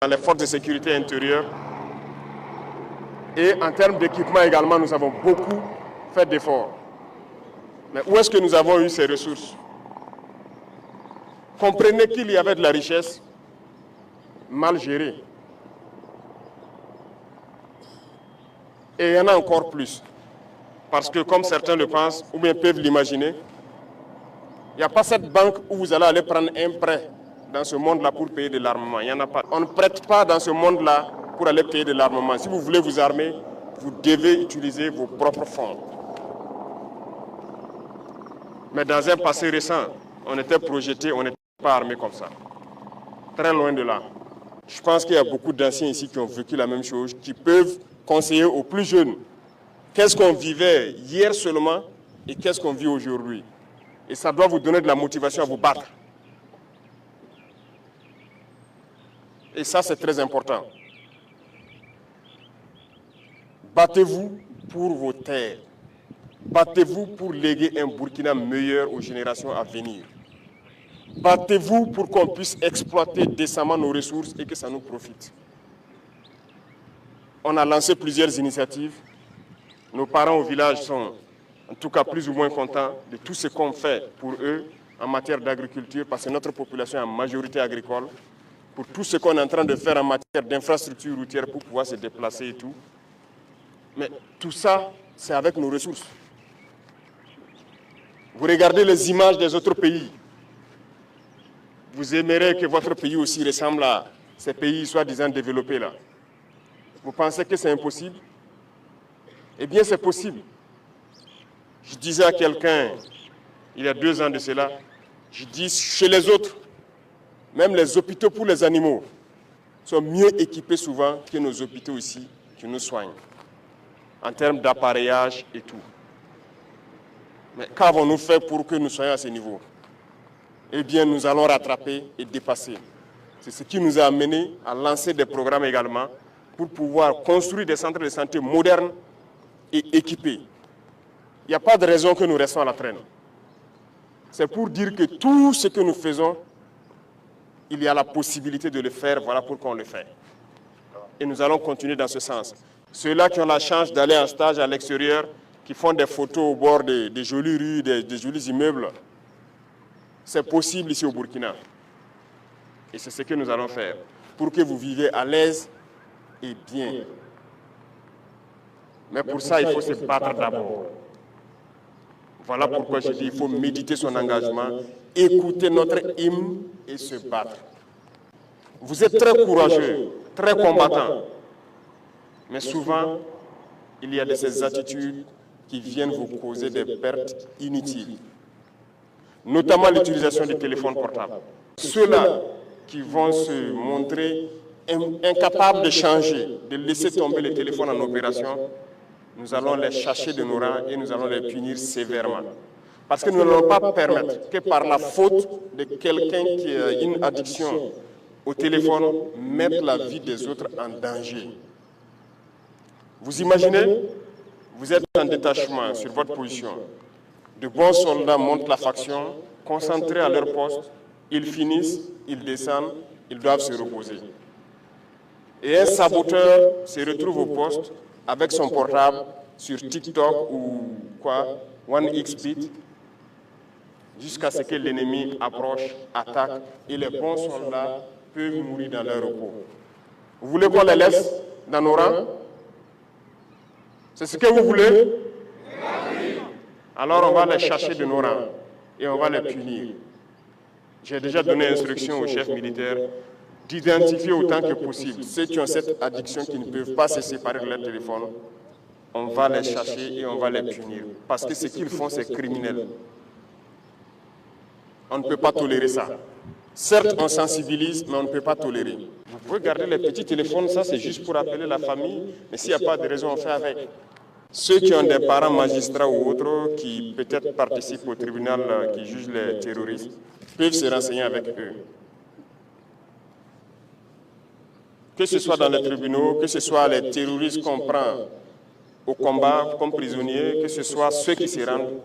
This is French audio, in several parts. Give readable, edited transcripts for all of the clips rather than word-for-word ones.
dans les forces de sécurité intérieure. Et en termes d'équipement également, nous avons beaucoup fait d'efforts. Mais où est-ce que nous avons eu ces ressources? Comprenez qu'il y avait de la richesse mal gérée. Et il y en a encore plus. Parce que comme certains le pensent, ou bien peuvent l'imaginer, il n'y a pas cette banque où vous allez aller prendre un prêt dans ce monde-là pour payer de l'armement. Il n'y en a pas. On ne prête pas dans ce monde-là pour aller payer de l'armement. Si vous voulez vous armer, vous devez utiliser vos propres fonds. Mais dans un passé récent, on était projeté, on n'était pas armé comme ça. Très loin de là. Je pense qu'il y a beaucoup d'anciens ici qui ont vécu la même chose, qui peuvent conseiller aux plus jeunes qu'est-ce qu'on vivait hier seulement et qu'est-ce qu'on vit aujourd'hui. Et ça doit vous donner de la motivation à vous battre. Et ça, c'est très important. Battez-vous pour vos terres. Battez-vous pour léguer un Burkina meilleur aux générations à venir. Battez-vous pour qu'on puisse exploiter décemment nos ressources et que ça nous profite. On a lancé plusieurs initiatives. Nos parents au village sont en tout cas plus ou moins contents de tout ce qu'on fait pour eux en matière d'agriculture, parce que notre population est en majorité agricole, pour tout ce qu'on est en train de faire en matière d'infrastructures routières pour pouvoir se déplacer et tout. Mais tout ça, c'est avec nos ressources. Vous regardez les images des autres pays. Vous aimerez que votre pays aussi ressemble à ces pays soi-disant développés là. Vous pensez que c'est impossible? Eh bien, c'est possible. Je disais à quelqu'un, il y a 2 ans de cela, je dis chez les autres, même les hôpitaux pour les animaux sont mieux équipés souvent que nos hôpitaux ici qui nous soignent, en termes d'appareillage et tout. Mais qu'avons-nous fait pour que nous soyons à ce niveau? Eh bien, nous allons rattraper et dépasser. C'est ce qui nous a amené à lancer des programmes également pour pouvoir construire des centres de santé modernes et équipés. Il n'y a pas de raison que nous restons à la traîne. C'est pour dire que tout ce que nous faisons, il y a la possibilité de le faire, voilà pourquoi on le fait. Et nous allons continuer dans ce sens. Ceux-là qui ont la chance d'aller en stage à l'extérieur, qui font des photos au bord des jolies rues, des jolis immeubles, c'est possible ici au Burkina. Et c'est ce que nous allons faire, pour que vous viviez à l'aise et bien. Mais pour ça, il faut se battre d'abord. Voilà pourquoi je dis qu'il faut méditer son engagement, écouter notre hymne et se battre. Vous êtes très courageux, très combattants. Mais souvent, il y a de ces attitudes qui viennent vous causer des pertes inutiles. Notamment l'utilisation du téléphone portable. Ceux-là qui vont se montrer incapables de changer, de laisser tomber le téléphone en opération, nous allons les chasser de nos rangs et nous allons les punir sévèrement. Parce que nous n'allons pas permettre que par la faute de quelqu'un qui a une addiction au téléphone, mettre la vie des autres en danger. Vous imaginez, vous êtes en détachement sur votre position. De bons soldats montent la faction, concentrés à leur poste, ils finissent, ils descendent, ils doivent se reposer. Et un saboteur se retrouve au poste avec son portable sur TikTok ou quoi, OneXBit, jusqu'à ce que l'ennemi approche, attaque, et les bons soldats peuvent mourir dans leur repos. Vous voulez qu'on les laisse dans nos rangs? C'est ce que vous voulez? Alors on va les chercher de nos rangs et on va les punir. J'ai déjà donné instruction aux chefs militaires d'identifier autant que possible ceux qui ont cette addiction, qui ne peuvent pas se séparer de leur téléphone. On va les chercher et on va les punir. Parce que ce qu'ils font, c'est criminel. On ne peut pas tolérer ça. Certes, on sensibilise, mais on ne peut pas tolérer. Vous pouvez garder les petits téléphones, ça c'est juste pour appeler la famille, mais s'il n'y a pas de raison, on fait avec. Ceux qui ont des parents magistrats ou autres qui peut-être participent au tribunal qui juge les terroristes peuvent se renseigner avec eux. Que ce soit dans les tribunaux, que ce soit les terroristes qu'on prend au combat comme prisonniers, que ce soit ceux qui se rendent,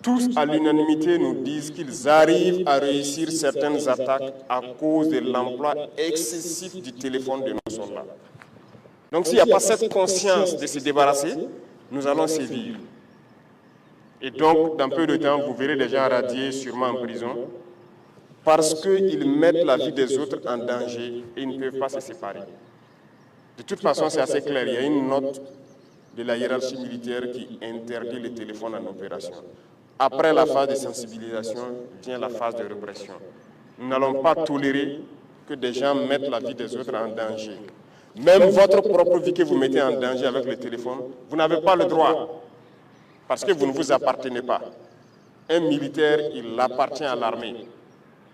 tous à l'unanimité nous disent qu'ils arrivent à réussir certaines attaques à cause de l'emploi excessif du téléphone de nos soldats. Donc s'il n'y a pas cette conscience de se débarrasser, nous allons sévir. Et donc, dans peu de temps, vous verrez des gens radiés, sûrement en prison, parce qu'ils mettent la vie des autres en danger et ils ne peuvent pas se séparer. De toute façon, c'est assez clair. Il y a une note de la hiérarchie militaire qui interdit les téléphones en opération. Après la phase de sensibilisation, vient la phase de répression. Nous n'allons pas tolérer que des gens mettent la vie des autres en danger. Même votre propre vie que vous mettez en danger avec le téléphone, vous n'avez pas le droit, parce que vous ne vous appartenez pas. Un militaire, il appartient à l'armée.